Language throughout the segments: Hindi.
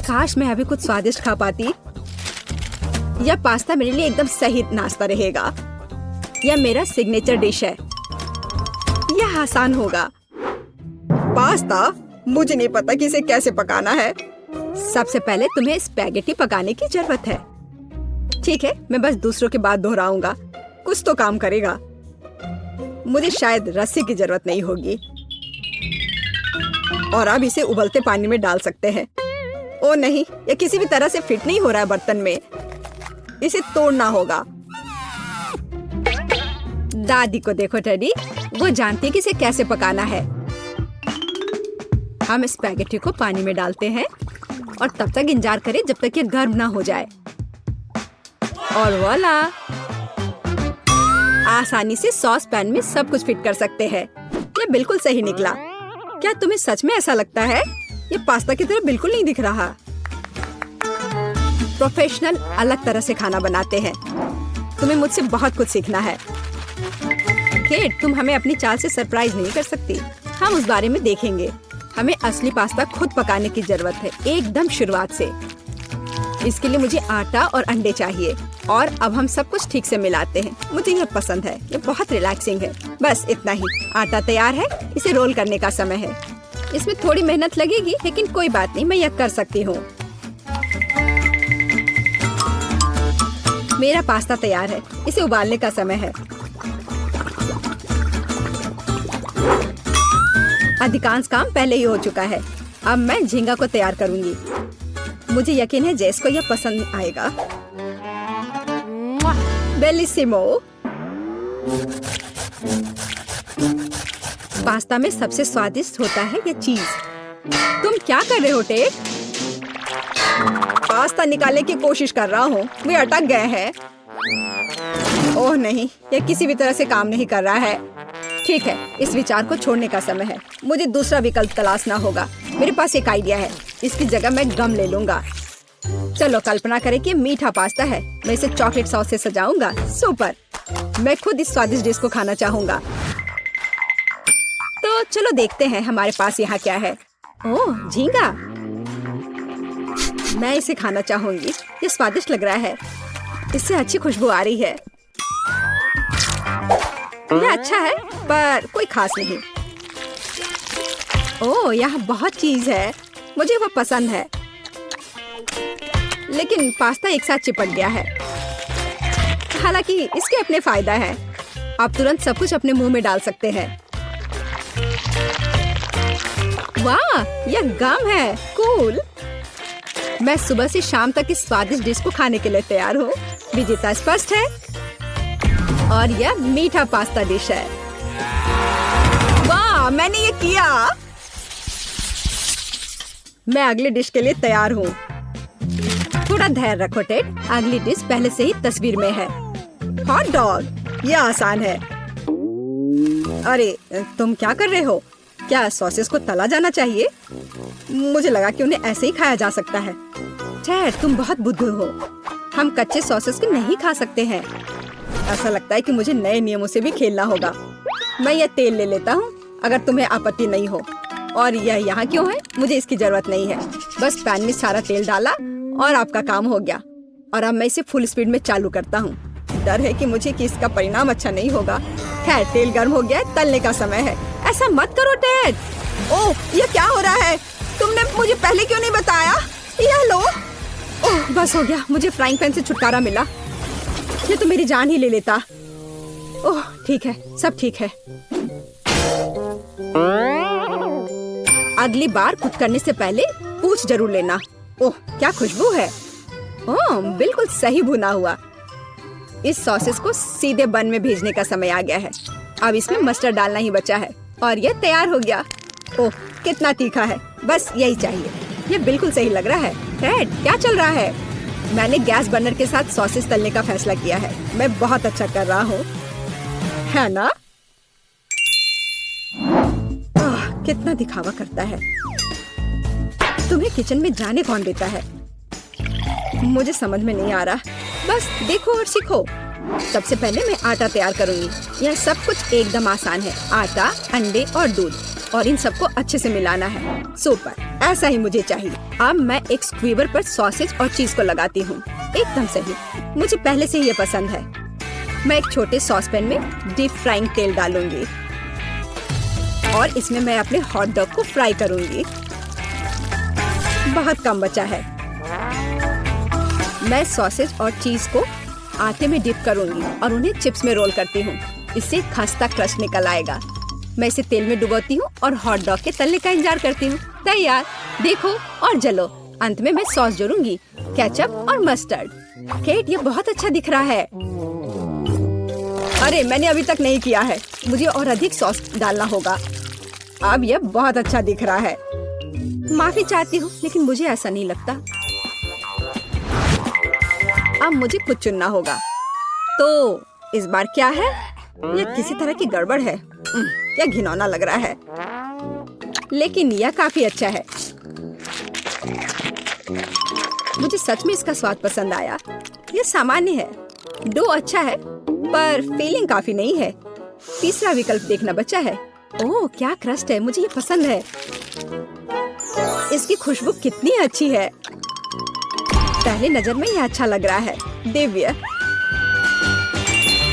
काश मैं अभी कुछ स्वादिष्ट खा पाती। यह पास्ता मेरे लिए एकदम सही नाश्ता रहेगा। यह मेरा सिग्नेचर डिश है। यह आसान होगा। पास्ता? मुझे नहीं पता कि इसे कैसे पकाना है। सबसे पहले तुम्हें स्पैगेटी पकाने की जरूरत है। ठीक है, मैं बस दूसरों के बाद दोहराऊंगा। कुछ तो काम करेगा। मुझे शायद रस्सी की जरूरत नहीं होगी। और अब इसे उबलते पानी में डाल सकते हैं। ओ नहीं, यह किसी भी तरह से फिट नहीं हो रहा है बर्तन में। इसे तोड़ना होगा। दादी को देखो टेडी, वो जानती है कि इसे कैसे पकाना है। हम स्पैगेटी को पानी में डालते हैं और तब तक इंतजार करें जब तक ये गर्म ना हो जाए। और वाला, आसानी से सॉस पैन में सब कुछ फिट कर सकते हैं। ये बिल्कुल सही निकला। क्या तुम्हें सच में ऐसा लगता है? ये पास्ता की तरह बिल्कुल नहीं दिख रहा। प्रोफेशनल अलग तरह से खाना बनाते हैं। तुम्हें मुझसे बहुत कुछ सीखना है। केट, तुम हमें अपनी चाल से सरप्राइज नहीं कर सकती। हम उस बारे में देखेंगे। हमें असली पास्ता खुद पकाने की जरूरत है, एकदम शुरुआत से। इसके लिए मुझे आटा और अंडे चाहिए। और अब हम सब कुछ ठीक से मिलाते हैं। मुझे यह पसंद है। ये बहुत रिलैक्सिंग है। बस इतना ही। आटा तैयार है। इसे रोल करने का समय है। इसमें थोड़ी मेहनत लगेगी, लेकिन कोई बात नहीं, मैं यह कर सकती हूँ। मेरा पास्ता तैयार है। इसे उबालने का समय है। अधिकांश काम पहले ही हो चुका है। अब मैं झींगा को तैयार करूंगी। मुझे यकीन है जेस को यह पसंद आएगा। बेलिसिमो। पास्ता में सबसे स्वादिष्ट होता है यह चीज। तुम क्या कर रहे हो टेड? पास्ता निकालने की कोशिश कर रहा हूँ। वे अटक गए हैं। ओह नहीं, यह किसी भी तरह से काम नहीं कर रहा है। ठीक है, इस विचार को छोड़ने का समय है। मुझे दूसरा विकल्प तलाशना होगा। मेरे पास एक आइडिया है। इसकी जगह मैं गम ले लूंगा। चलो कल्पना करें कि मीठा पास्ता है। मैं इसे चॉकलेट सॉस से सजाऊंगा। सुपर। मैं खुद इस स्वादिष्ट डिश को खाना चाहूंगा। तो चलो देखते हैं हमारे पास यहाँ क्या है। ओह, झींगा। मैं इसे खाना चाहूंगी। ये स्वादिष्ट लग रहा है। इससे अच्छी खुशबू आ रही है। यह अच्छा है, पर कोई खास नहीं। ओह, यहाँ बहुत चीज है। मुझे वह पसंद है। लेकिन पास्ता एक साथ चिपक गया है। हालांकि इसके अपने फायदा है। आप तुरंत सब कुछ अपने मुंह में डाल सकते हैं। वाह, यह गम है। कूल। मैं सुबह से शाम तक इस स्वादिष्ट डिश को खाने के लिए तैयार हूँ। विजेता स्पष्ट है। और यह मीठा पास्ता डिश है। वाह, मैंने ये किया। मैं अगली डिश के लिए तैयार हूँ। थोड़ा धैर्य रखो टेड। अगली डिश पहले से ही तस्वीर में है। Hot dog. यह आसान है। अरे, तुम क्या कर रहे हो? क्या सॉसेस को तला जाना चाहिए? मुझे लगा कि उन्हें ऐसे ही खाया जा सकता है। टेड, तुम बहुत बुद्धू हो। हम कच्चे सॉसेस को नहीं खा सकते हैं। ऐसा लगता है कि मुझे नए नियमों से भी खेलना होगा। मैं यह तेल ले लेता हूँ, अगर तुम्हें आपत्ति नहीं हो। और यह यहाँ क्यों है? मुझे इसकी जरूरत नहीं है। बस पैन में सारा तेल डाला और आपका काम हो गया। और अब मैं इसे फुल स्पीड में चालू करता हूँ। डर है कि इसका परिणाम अच्छा नहीं होगा। खैर, तेल गर्म हो गया है। तलने का समय है। ऐसा मत करो टेड। ओह, यह क्या हो रहा है? तुमने मुझे पहले क्यों नहीं बताया? यह लो। ओह, बस हो गया। मुझे फ्राइंग पैन से छुटकारा मिला। ये तो मेरी जान ही ले लेता। ओह, ठीक है, सब ठीक है। अगली बार कुक करने से पहले पूछ जरूर लेना। ओह, क्या खुशबू है। ओह, बिल्कुल सही भुना हुआ। इस सॉसेस को सीधे बन में भेजने का समय आ गया है। अब इसमें मस्टर्ड डालना ही बचा है और यह तैयार हो गया। ओह, कितना तीखा है। बस यही चाहिए। यह बिल्कुल सही लग रहा है। टेड, क्या चल रहा है? मैंने गैस बर्नर के साथ सॉसेस तलने का फैसला किया है। मैं बहुत अच्छा कर रहा हूँ, है ना? कितना दिखावा करता है। तुम्हें किचन में जाने कौन देता है? मुझे समझ में नहीं आ रहा। बस देखो और सीखो। सबसे पहले मैं आटा तैयार करूंगी। यह सब कुछ एकदम आसान है। आटा, अंडे और दूध, और इन सबको अच्छे से मिलाना है। सुपर। ऐसा ही मुझे चाहिए। अब मैं एक स्क्वीवर पर सॉसेज और चीज को लगाती हूँ। एकदम सही, मुझे पहले से ही ये पसंद है। मैं एक छोटे सॉसपैन में डीप फ्राइंग तेल डालूंगी और इसमें मैं अपने हॉट डॉग को फ्राई करूंगी। बहुत कम बचा है। मैं सॉसेज और चीज को आटे में डिप करूंगी और उन्हें चिप्स में रोल करती हूँ। इससे खस्ता क्रस्ट निकल आएगा। मैं इसे तेल में डुबोती हूँ और हॉट डॉग के तलने का इंतजार करती हूँ। तैयार, देखो और जलो। अंत में मैं सॉस जोड़ूंगी, केचप और मस्टर्ड। केट, ये बहुत अच्छा दिख रहा है। अरे, मैंने अभी तक नहीं किया है। मुझे और अधिक सॉस डालना होगा। अब यह बहुत अच्छा दिख रहा है। माफी चाहती हूँ, लेकिन मुझे ऐसा नहीं लगता। अब मुझे कुछ चुनना होगा। तो इस बार क्या है? यह किसी तरह की गड़बड़ है। यह घिनौना लग रहा है, लेकिन यह काफी अच्छा है। मुझे सच में इसका स्वाद पसंद आया। यह सामान्य है। डो अच्छा है, पर फीलिंग काफी नहीं है। तीसरा विकल्प देखना बचा है। ओह, क्या क्रस्ट है, मुझे ये पसंद है। इसकी खुशबू कितनी अच्छी है। पहली नजर में यह अच्छा लग रहा है। दिव्य,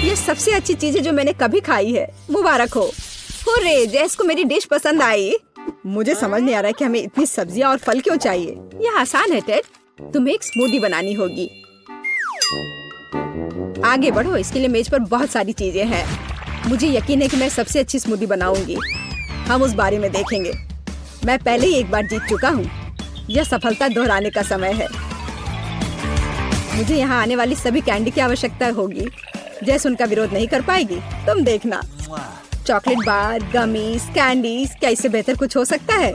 यह सबसे अच्छी चीज है जो मैंने कभी खाई है। मुबारक हो। हुर्रे, जैस को मेरी डिश पसंद आई। मुझे समझ नहीं आ रहा है कि हमें इतनी सब्जियां और फल क्यों चाहिए। यह आसान है टेड, तुम्हें एक स्मूदी बनानी होगी। आगे बढ़ो, इसके लिए मेज पर बहुत सारी चीजें हैं। मुझे यकीन है कि मैं सबसे अच्छी स्मूदी बनाऊंगी। हम उस बारे में देखेंगे। मैं पहले ही एक बार जीत चुका हूँ। यह सफलता दोहराने का समय है। मुझे यहाँ आने वाली सभी कैंडी की आवश्यकता होगी। जैसे उनका विरोध नहीं कर पाएगी, तुम देखना। चॉकलेट बार, गमीज, कैंडीज, क्या इससे बेहतर कुछ हो सकता है?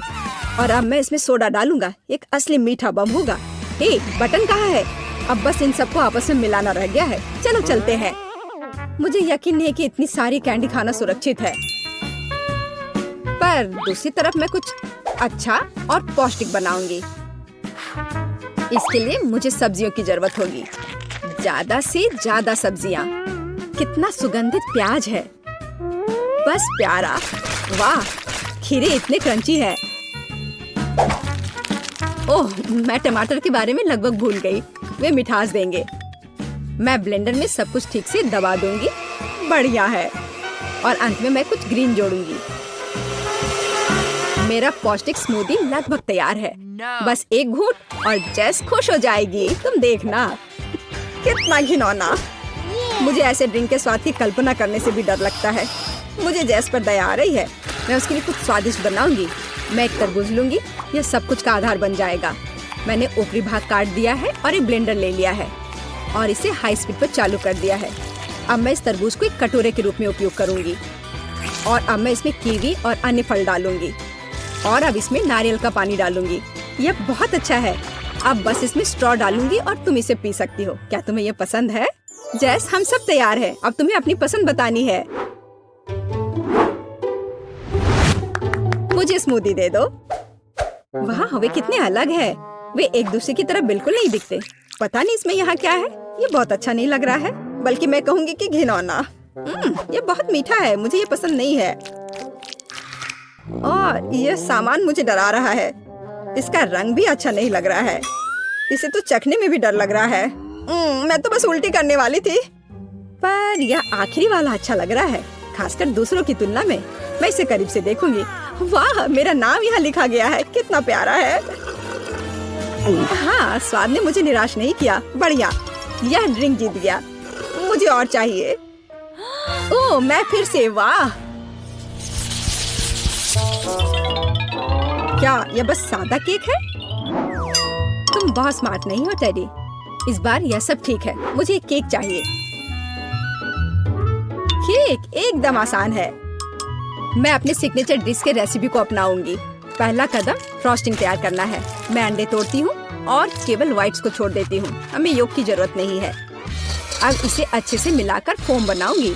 और अब मैं इसमें सोडा डालूंगा। एक असली मीठा बम होगा। हे, बटन कहाँ है? अब बस इन सबको आपस में मिलाना रह गया है। चलो चलते हैं। मुझे यकीन नहीं कि इतनी सारी कैंडी खाना सुरक्षित है, पर दूसरी तरफ मैं कुछ अच्छा और पौष्टिक बनाऊंगी। इसके लिए मुझे सब्जियों की जरूरत होगी। ज्यादा से ज्यादा सब्जियां। कितना सुगंधित प्याज है, बस प्यारा। वाह, खीरे इतने क्रंची है। ओह, मैं टमाटर के बारे में लगभग भूल गई। वे मिठास देंगे। मैं ब्लेंडर में सब कुछ ठीक से दबा दूंगी। बढ़िया है। और अंत में मैं कुछ ग्रीन जोड़ूंगी। मेरा पौष्टिक स्मूदी लगभग तैयार है। बस एक घूंट और जेस खुश हो जाएगी। तुम देखना। कितना घिनौना। मुझे ऐसे ड्रिंक के स्वाद की कल्पना करने से भी डर लगता है। मुझे जेस पर दया आ रही है। मैं उसके लिए कुछ स्वादिष्ट बनाऊंगी। मैं एक तरबूज लूंगी। यह सब कुछ का आधार बन जाएगा। मैंने ऊपरी भाग काट दिया है और एक ब्लेंडर ले लिया है और इसे हाई स्पीड पर चालू कर दिया है। अब मैं इस तरबूज को एक कटोरे के रूप में उपयोग करूंगी और अब मैं इसमें कीवी और अन्य फल डालूंगी और अब इसमें नारियल का पानी डालूंगी। यह बहुत अच्छा है। अब बस इसमें स्ट्रॉ डालूंगी और तुम इसे पी सकती हो। क्या तुम्हें यह पसंद है? जैस, हम सब तैयार हैं। अब तुम्हें अपनी पसंद बतानी है। मुझे स्मूदी दे दो। वाह, वे कितने अलग है। वे एक दूसरे की तरह बिल्कुल नहीं दिखते। पता नहीं इसमें यहाँ क्या है। ये बहुत अच्छा नहीं लग रहा है, बल्कि मैं कहूँगी कि घिनौना। ये बहुत मीठा है। मुझे ये पसंद नहीं है और यह सामान मुझे डरा रहा है। इसका रंग भी अच्छा नहीं लग रहा है। इसे तो चखने में भी डर लग रहा है। मैं तो बस उल्टी करने वाली थी, पर यह आखिरी वाला अच्छा लग रहा है, खासकर दूसरों की तुलना में। मैं इसे करीब से देखूंगी। वाह, मेरा नाम यहाँ लिखा गया है। कितना प्यारा है। हाँ, स्वाद ने मुझे निराश नहीं किया। बढ़िया, यह ड्रिंक जीत गया। मुझे और चाहिए। ओह, मैं फिर से। वाह, क्या यह बस सादा केक है? तुम बहुत स्मार्ट नहीं हो टेडी। इस बार यह सब ठीक है। मुझे एक केक चाहिए। केक एकदम आसान है। मैं अपने सिग्नेचर डिश के रेसिपी को अपनाऊंगी। पहला कदम फ्रॉस्टिंग तैयार करना है। मैं अंडे तोड़ती हूँ और केवल व्हाइट्स को छोड़ देती हूँ। हमें योग की जरूरत नहीं है। अब इसे अच्छे से मिलाकर फोम बनाऊंगी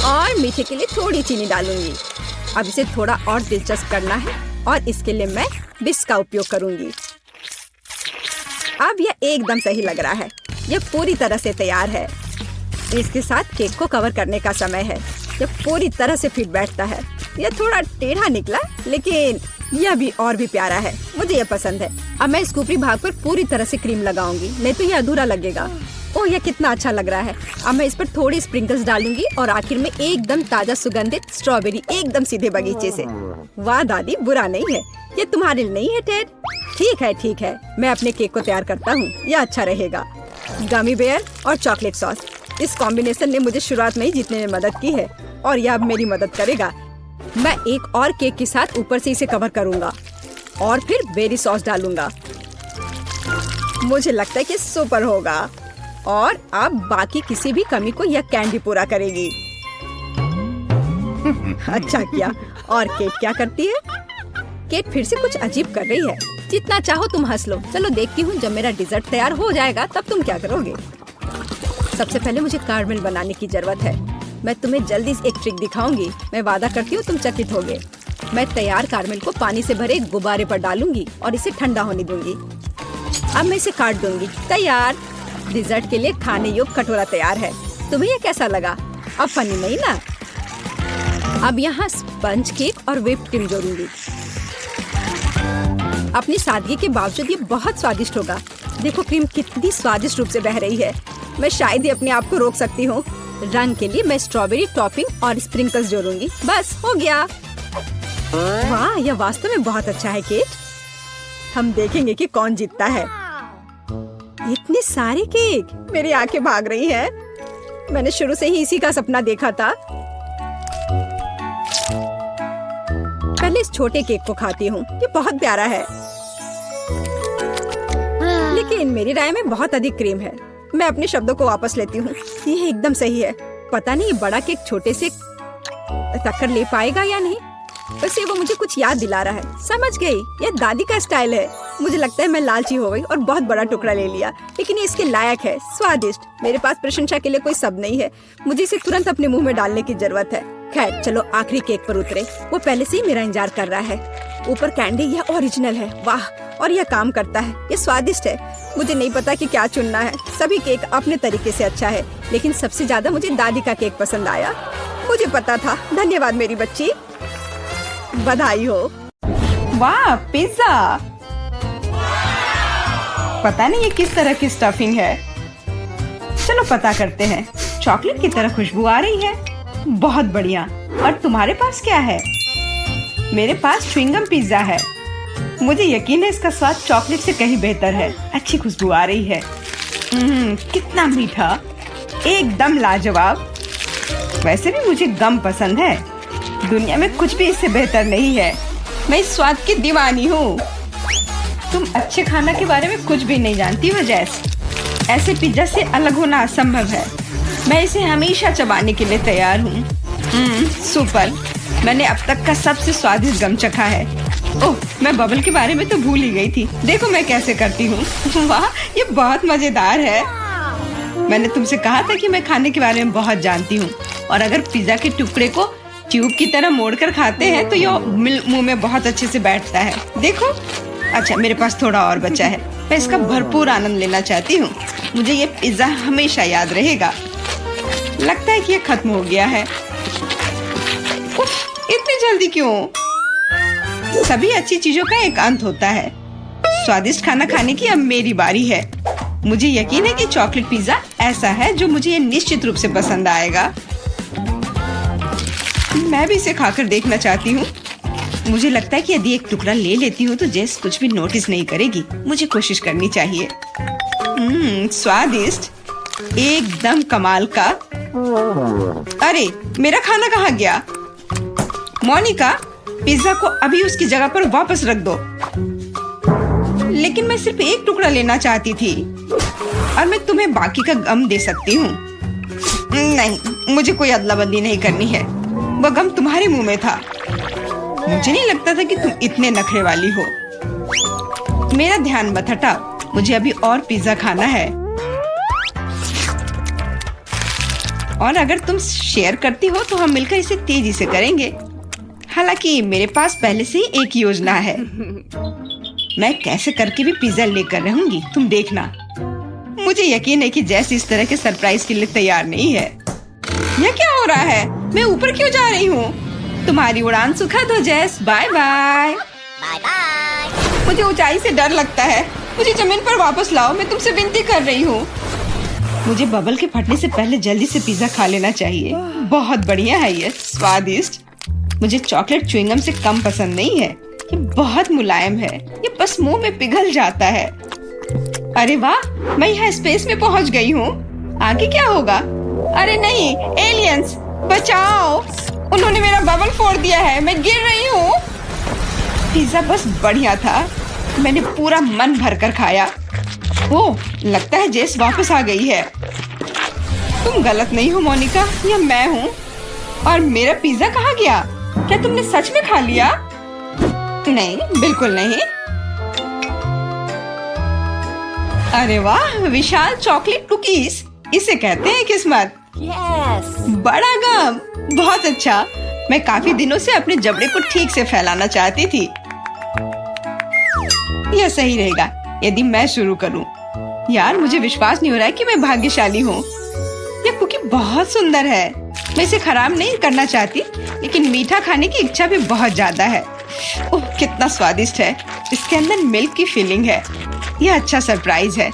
और मीठे के लिए थोड़ी चीनी डालूंगी। अब इसे थोड़ा और दिलचस्प करना है और इसके लिए मैं विस्क का उपयोग करूंगी। अब यह एकदम सही लग रहा है। यह पूरी तरह से तैयार है। इसके साथ केक को कवर करने का समय है। यह पूरी तरह से फिट बैठता है। यह थोड़ा टेढ़ा निकला, लेकिन यह भी और भी प्यारा है, मुझे यह पसंद है। अब मैं इसके ऊपरी भाग पर पूरी तरह से क्रीम लगाऊंगी, नहीं तो यह अधूरा लगेगा। ओह, यह कितना अच्छा लग रहा है। अब मैं इस पर थोड़ी स्प्रिंकल्स डालूंगी और आखिर में एकदम ताजा सुगंधित स्ट्रॉबेरी, एकदम सीधे बगीचे से। वाह दादी, बुरा नहीं है। ये तुम्हारे लिए नहीं है टेड? ठीक है, मैं अपने केक को तैयार करता हूँ, यह अच्छा रहेगा। गमी बेयर और चॉकलेट सॉस, इस कॉम्बिनेशन ने मुझे शुरुआत में ही जीतने में मदद की है और यह अब मेरी मदद करेगा। मैं एक और केक के साथ ऊपर से इसे कवर करूंगा और फिर बेरी सॉस डालूंगा। मुझे लगता है कि सुपर होगा और अब बाकी किसी भी कमी को यह कैंडी पूरा करेगी। अच्छा किया। और केट क्या करती है? केट फिर से कुछ अजीब कर रही है। जितना चाहो तुम हंस लो। चलो देखती हूँ, जब मेरा डिजर्ट तैयार हो जाएगा तब तुम क्या करोगे। सबसे पहले मुझे कारमेल बनाने की जरूरत है। मैं तुम्हें जल्दी से एक ट्रिक दिखाऊंगी। मैं वादा करती हूँ तुम चकित होगे। मैं तैयार कारमेल को पानी से भरे एक गुब्बारे पर डालूंगी और इसे ठंडा होने दूंगी। अब मैं इसे काट दूंगी। तैयार। डिजर्ट के लिए खाने योग्य कटोरा तैयार है। तुम्हें ये कैसा लगा? अब फनी नहीं ना? अब यहाँ स्पंज केक और व्हिप्ड क्रीम जोड़ूंगी। अपनी सादगी के बावजूद ये बहुत स्वादिष्ट होगा। देखो क्रीम कितनी स्वादिष्ट रूप से बह रही है। मैं शायद ही अपने आप को रोक सकती हूँ। रंग के लिए मैं स्ट्रॉबेरी टॉपिंग और स्प्रिंकल्स जोड़ूंगी। बस हो गया। वाह, यह वास्तव में बहुत अच्छा है केट। हम देखेंगे कि कौन जीतता है। इतने सारे केक, मेरी आंखें भाग रही हैं। मैंने शुरू से ही इसी का सपना देखा था। पहले इस छोटे केक को खाती हूँ, ये बहुत प्यारा है। लेकिन मेरी राय में बहुत अधिक क्रीम है। मैं अपने शब्दों को वापस लेती हूँ, ये एकदम सही है। पता नहीं ये बड़ा केक छोटे से टक्कर ले पाएगा या नहीं। वैसे वो मुझे कुछ याद दिला रहा है। समझ गई, ये दादी का स्टाइल है। मुझे लगता है मैं लालची हो गई और बहुत बड़ा टुकड़ा ले लिया, लेकिन ये इसके लायक है। स्वादिष्ट। मेरे पास प्रशंसा के लिए कोई शब्द नहीं है। मुझे इसे तुरंत अपने मुंह में डालने की जरूरत है। खैर चलो आखिरी केक पर उतरे। वो पहले से ही मेरा इंतजार कर रहा है। ऊपर कैंडी, यह ओरिजिनल है। वाह, और यह काम करता है। ये स्वादिष्ट है। मुझे नहीं पता कि क्या चुनना है। सभी केक अपने तरीके से अच्छा है, लेकिन सबसे ज्यादा मुझे दादी का केक पसंद आया। मुझे पता था। धन्यवाद मेरी बच्ची, बधाई हो। वाह, पिज्जा। पता नहीं ये किस तरह की स्टफिंग है। चलो पता करते हैं। चॉकलेट की तरह खुशबू आ रही है। बहुत बढ़िया। और तुम्हारे पास क्या है? मेरे पास च्युइंगम पिज्जा है। मुझे यकीन है इसका स्वाद चॉकलेट से कहीं बेहतर है। अच्छी खुशबू आ रही है। कितना मीठा, एकदम लाजवाब। वैसे भी मुझे गम पसंद है। दुनिया में कुछ भी इससे बेहतर नहीं है। मैं इस स्वाद की दीवानी हूँ। तुम अच्छे खाना के बारे में कुछ भी नहीं जानती हो जैस। ऐसे पिज्जा से अलग होना असंभव है। मैं इसे हमेशा चबाने के लिए तैयार हूँ। सुपर। मैंने अब तक का सबसे स्वादिष्ट गम चखा है। ओह, मैं बबल के बारे में तो भूल ही गई थी। देखो मैं कैसे करती हूँ। वाह, ये बहुत मजेदार है। मैंने तुमसे कहा था कि मैं खाने के बारे में बहुत जानती हूँ, और अगर पिज्जा के टुकड़े को ट्यूब की तरह मोड़कर खाते हैं तो यह मुंह में बहुत अच्छे से बैठता है। देखो। अच्छा, मेरे पास थोड़ा और बचा है। मैं इसका भरपूर आनंद लेना चाहती हूँ। मुझे ये पिज्जा हमेशा याद रहेगा। लगता है कि ये खत्म हो गया है। उफ, इतनी जल्दी क्यों? सभी अच्छी चीजों का एक अंत होता है। स्वादिष्ट खाना खाने की अब मेरी बारी है। मुझे यकीन है कि चॉकलेट पिज्जा ऐसा है जो मुझे ये निश्चित रूप से पसंद आएगा। मैं भी इसे खाकर देखना चाहती हूँ। मुझे लगता है कि यदि एक टुकड़ा ले लेती हूँ तो जेस कुछ भी नोटिस नहीं करेगी। मुझे कोशिश करनी चाहिए। स्वादिष्ट, एकदम कमाल का। अरे, मेरा खाना कहाँ गया? मोनिका, पिज्जा को अभी उसकी जगह पर वापस रख दो। लेकिन मैं सिर्फ एक टुकड़ा लेना चाहती थी और मैं तुम्हें बाकी का गम दे सकती हूँ। नहीं, मुझे कोई अदला बदली नहीं करनी है। वह गम तुम्हारे मुंह में था। मुझे नहीं लगता था कि तुम इतने नखरे वाली हो। मेरा ध्यान मत हटाओ। मुझे अभी और पिज्जा खाना है। और अगर तुम शेयर करती हो तो हम मिलकर इसे तेजी से करेंगे। हालांकि मेरे पास पहले से ही एक योजना है। मैं कैसे करके भी पिज्जा लेकर रहूंगी, तुम देखना। मुझे यकीन है कि जैस इस तरह के सरप्राइज के लिए तैयार नहीं है। यह क्या हो रहा है? मैं ऊपर क्यों जा रही हूँ? तुम्हारी उड़ान सुखद हो जैस। Bye bye. Bye bye. मुझे ऊंचाई से डर लगता है। मुझे जमीन पर वापस लाओ, मैं तुमसे विनती कर रही हूँ। मुझे बबल के फटने से पहले जल्दी से पिज्जा खा लेना चाहिए। बहुत बढ़िया है ये, स्वादिष्ट। मुझे चॉकलेट च्युइंगम से कम पसंद नहीं है। ये बहुत मुलायम है, ये बस मुंह में पिघल जाता है। अरे वाह, मैं यहाँ स्पेस में पहुँच गई हूँ। आगे क्या होगा? अरे नहीं, एलियंस बचाओ, उन्होंने मेरा बबल फोड़ दिया है, मैं गिर रही हूँ। पिज्जा बस बढ़िया था, मैंने पूरा मन भरकर खाया। ओह, लगता है जेस वापस आ गई है। तुम गलत नहीं हो मोनिका, यह मैं हूँ। और मेरा पिज्जा कहाँ गया? क्या तुमने सच में खा लिया? नहीं, बिल्कुल नहीं। अरे वाह, विशाल चॉकलेट कुकीज, इसे कहते हैं किस्मत। यस। बड़ा गम, बहुत अच्छा। मैं काफी दिनों से अपने जबड़े को ठीक से फैलाना चाहती थी। यह सही रहेगा यदि मैं शुरू करूं। यार, मुझे विश्वास नहीं हो रहा है कि मैं भाग्यशाली हूँ। यह कुकी बहुत सुंदर है। मैं इसे खराब नहीं करना चाहती, लेकिन मीठा खाने की इच्छा भी बहुत ज्यादा है। ओह, कितना स्वादिष्ट है। इसके अंदर मिल्क की फीलिंग है। यह अच्छा सरप्राइज है।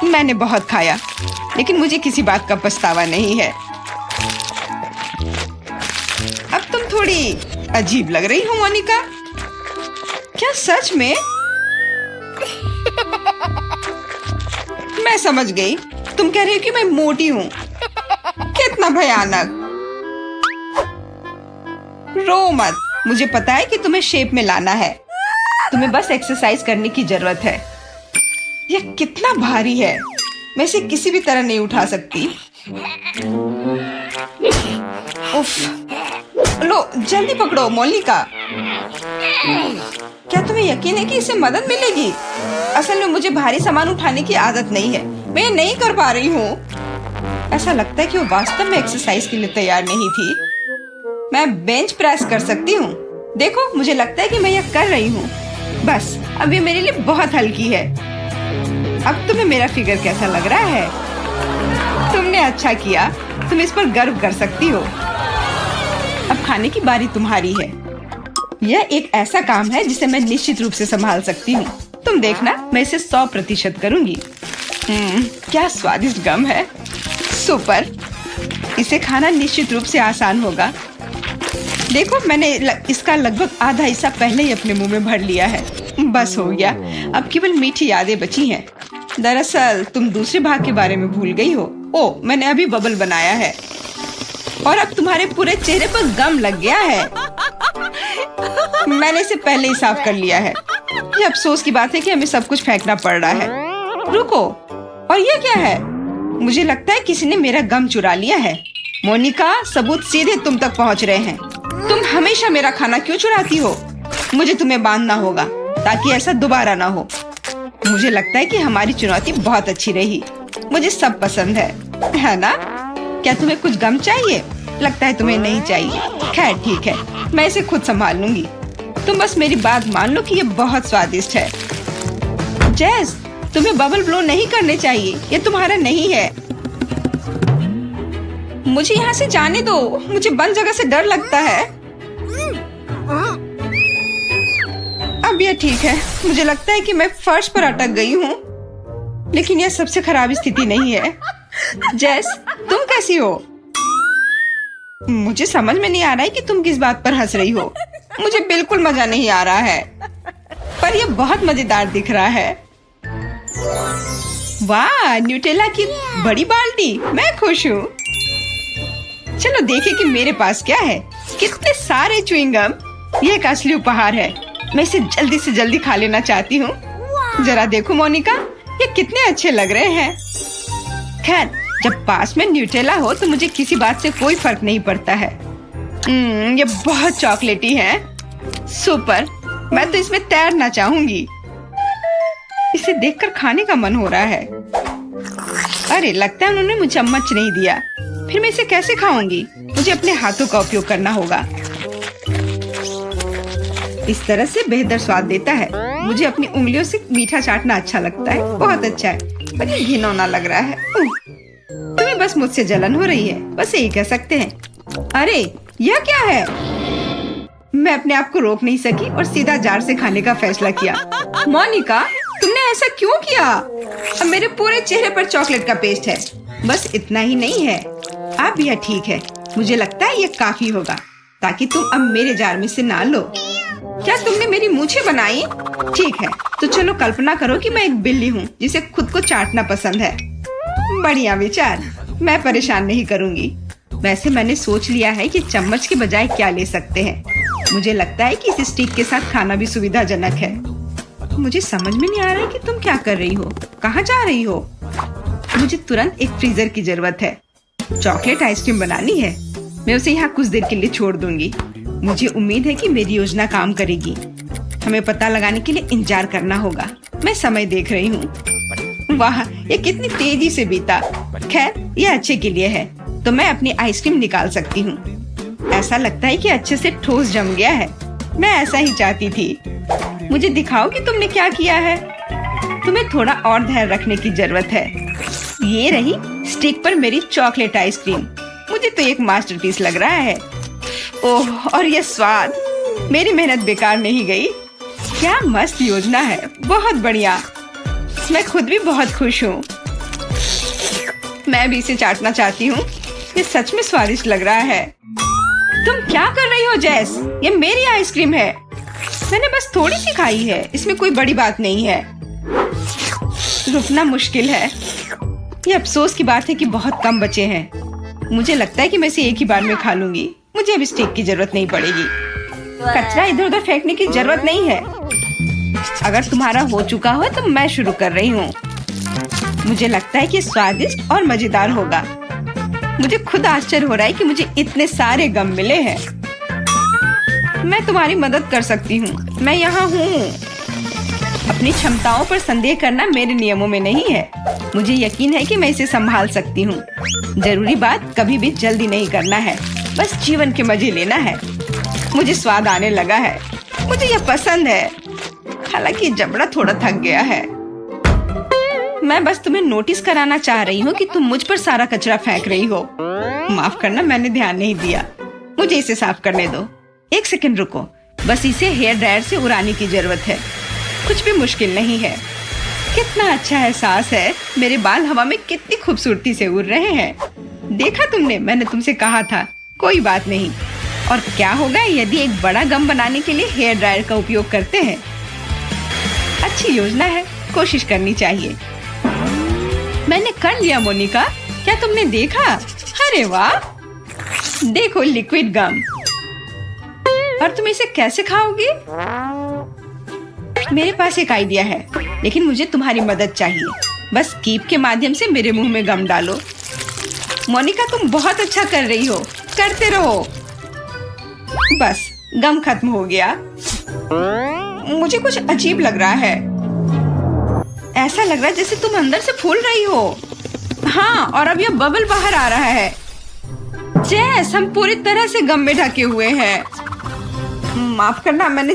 मैंने बहुत खाया, लेकिन मुझे किसी बात का पछतावा नहीं है। अब तुम थोड़ी अजीब लग रही हो मोनिका। क्या सच में? मैं समझ गई, तुम कह रही हो कि मैं मोटी हूँ। कितना भयानक। रो मत, मुझे पता है कि तुम्हें शेप में लाना है। तुम्हें बस एक्सरसाइज करने की जरूरत है। यह कितना भारी है, मैं इसे किसी भी तरह नहीं उठा सकती। उफ, लो जल्दी पकड़ो मोनिका। क्या तुम्हें यकीन है कि इससे मदद मिलेगी? असल में मुझे भारी सामान उठाने की आदत नहीं है, मैं ये नहीं कर पा रही हूँ। ऐसा लगता है कि वो वास्तव में एक्सरसाइज के लिए तैयार नहीं थी। मैं बेंच प्रेस कर सकती हूँ। देखो, मुझे लगता है कि मैं यह कर रही हूँ। बस, अब ये मेरे लिए बहुत हल्की है। अब तुम्हें मेरा फिगर कैसा लग रहा है? तुमने अच्छा किया, तुम इस पर गर्व कर सकती हो। अब खाने की बारी तुम्हारी है। यह एक ऐसा काम है जिसे मैं निश्चित रूप से संभाल सकती हूँ। तुम देखना, मैं इसे 100% करूँगी। क्या स्वादिष्ट गम है, सुपर। इसे खाना निश्चित रूप से आसान होगा। देखो, मैंने इसका लगभग आधा हिस्सा पहले ही अपने मुंह में भर लिया है। बस हो गया, अब केवल मीठी यादें बची हैं। दरअसल तुम दूसरे भाग के बारे में भूल गई हो। ओह, मैंने अभी बबल बनाया है और अब तुम्हारे पूरे चेहरे पर गम लग गया है। मैंने इसे पहले ही साफ कर लिया है। ये अफसोस की बात है कि हमें सब कुछ फेंकना पड़ रहा है। रुको, और ये क्या है? मुझे लगता है किसी ने मेरा गम चुरा लिया है। मोनिका, सबूत सीधे तुम तक पहुंच रहे हैं। तुम हमेशा मेरा खाना क्यों चुराती हो? मुझे तुम्हें बांधना होगा ताकि ऐसा दोबारा ना हो। मुझे लगता है कि हमारी चुनौती बहुत अच्छी रही। मुझे सब पसंद है ना? क्या तुम्हें कुछ गम चाहिए? लगता है तुम्हें नहीं चाहिए। खैर ठीक है, मैं इसे खुद संभाल लूंगी। तुम बस मेरी बात मान लो कि ये बहुत स्वादिष्ट है। जेस, तुम्हें बबल ब्लो नहीं करने चाहिए, ये तुम्हारा नहीं है। मुझे यहाँ से जाने दो, मुझे बंद जगह से डर लगता है। अब यह ठीक है, मुझे लगता है कि मैं फर्श पर अटक गई हूँ, लेकिन यह सबसे खराब स्थिति नहीं है। जेस, तुम कैसी हो? मुझे समझ में नहीं आ रहा है कि तुम किस बात पर हंस रही हो। मुझे बिल्कुल मजा नहीं आ रहा है, पर यह बहुत मजेदार दिख रहा है। वाह, न्यूटेला की बड़ी बाल्टी, मैं खुश हूँ। चलो देखें कि मेरे पास क्या है। कितने सारे च्युइंगम, ये एक असली उपहार है। मैं इसे जल्दी से जल्दी खा लेना चाहती हूँ। जरा देखो मोनिका, ये कितने अच्छे लग रहे हैं। खैर, जब पास में न्यूटेला हो तो मुझे किसी बात से कोई फर्क नहीं पड़ता है। ये बहुत चॉकलेटी है। सुपर, मैं तो इसमें तैरना चाहूंगी। इसे देखकर खाने का मन हो रहा है। अरे, लगता है उन्होंने मुझे चम्मच नहीं दिया। फिर मैं इसे कैसे खाऊंगी? मुझे अपने हाथों का उपयोग करना होगा। इस तरह से बेहतर स्वाद देता है। मुझे अपनी उंगलियों से मीठा चाटना अच्छा लगता है। बहुत अच्छा है, पर ये घिनौना लग रहा है। तुम्हें बस मुझसे जलन हो रही है, बस यही कह सकते हैं। अरे, यह क्या है? मैं अपने आप को रोक नहीं सकी और सीधा जार से खाने का फैसला किया। मोनिका, तुमने ऐसा क्यों किया? अब मेरे पूरे चेहरे पर चॉकलेट का पेस्ट है। बस इतना ही नहीं है, अब यह ठीक है। मुझे लगता है ये काफी होगा ताकि तुम अब मेरे जार में से ना लो। क्या तुमने मेरी मूछें बनाई? ठीक है, तो चलो कल्पना करो कि मैं एक बिल्ली हूँ जिसे खुद को चाटना पसंद है। बढ़िया विचार, मैं परेशान नहीं करूँगी। वैसे मैंने सोच लिया है कि चम्मच के बजाय क्या ले सकते हैं। मुझे लगता है कि इस स्टिक के साथ खाना भी सुविधाजनक है। मुझे समझ में नहीं आ रहा है कि तुम क्या कर रही हो, कहाँ जा रही हो? मुझे तुरंत एक फ्रीजर की जरूरत है। चॉकलेट आइसक्रीम बनानी है। मैं उसे यहाँ कुछ देर के लिए छोड़ दूंगी। मुझे उम्मीद है कि मेरी योजना काम करेगी। हमें पता लगाने के लिए इंतजार करना होगा। मैं समय देख रही हूँ। वाह, ये कितनी तेजी से बीता। खैर, ये अच्छे के लिए है, तो मैं अपनी आइसक्रीम निकाल सकती हूँ। ऐसा लगता है कि अच्छे से ठोस जम गया है। मैं ऐसा ही चाहती थी। मुझे दिखाओ कि तुमने क्या किया है। तुम्हें थोड़ा और धैर्य रखने की जरूरत है। ये रही स्टिक पर मेरी चॉकलेट आइसक्रीम। मुझे तो एक मास्टरपीस लग रहा है। ओह, और ये स्वाद! मेरी मेहनत बेकार नहीं गई। क्या मस्त योजना है, बहुत बढ़िया। मैं खुद भी बहुत खुश हूँ। मैं भी इसे चाटना चाहती हूँ। ये सच में स्वादिष्ट लग रहा है। तुम क्या कर रही हो जेस? ये मेरी आइसक्रीम है। मैंने बस थोड़ी सी खाई है, इसमें कोई बड़ी बात नहीं है। रुकना मुश्किल है। ये अफसोस की बात है कि बहुत कम बचे हैं। मुझे लगता है कि मैं इसे एक ही बार में खा लूंगी। मुझे अब स्टिक की जरूरत नहीं पड़ेगी। कचरा इधर उधर फेंकने की जरूरत नहीं है। अगर तुम्हारा हो चुका हो तो मैं शुरू कर रही हूँ। मुझे लगता है कि स्वादिष्ट और मजेदार होगा। मुझे खुद आश्चर्य हो रहा है कि मुझे इतने सारे गम मिले हैं। मैं तुम्हारी मदद कर सकती हूँ। मैं यहाँ हूँ। अपनी क्षमताओं पर संदेह करना मेरे नियमों में नहीं है। मुझे यकीन है कि मैं इसे संभाल सकती हूँ। जरूरी बात कभी भी जल्दी नहीं करना है, बस जीवन के मजे लेना है। मुझे स्वाद आने लगा है। मुझे यह पसंद है, हालांकि जबड़ा थोड़ा थक गया है। मैं बस तुम्हें नोटिस कराना चाह रही हूँ कि तुम मुझ पर सारा कचरा फेंक रही हो। माफ करना, मैंने ध्यान नहीं दिया। मुझे इसे साफ करने दो। एक सेकंड रुको, बस इसे हेयर ड्रायर से उड़ाने की जरूरत है। कुछ भी मुश्किल नहीं है। कितना अच्छा एहसास है। मेरे बाल हवा में कितनी खूबसूरती से उड़ रहे हैं। देखा तुमने, मैंने तुमसे कहा था। कोई बात नहीं। और क्या होगा यदि एक बड़ा गम बनाने के लिए हेयर ड्रायर का उपयोग करते हैं? अच्छी योजना है, कोशिश करनी चाहिए। मैंने कर लिया मोनिका। क्या तुमने देखा? अरे वाह, देखो लिक्विड गम। और तुम इसे कैसे खाओगी? मेरे पास एक आइडिया है, लेकिन मुझे तुम्हारी मदद चाहिए। बस कीप के माध्यम से मेरे मुंह में गम डालो। मोनिका, तुम बहुत अच्छा कर रही हो। करते रहो। बस गम खत्म हो गया। मुझे कुछ अजीब लग रहा है। ऐसा लग रहा है जैसे तुम अंदर से फूल रही हो। हाँ, और अब यह बबल बाहर आ रहा है। जैस, हम पूरी तरह से गम में ढके हुए हैं। माफ करना, मैंने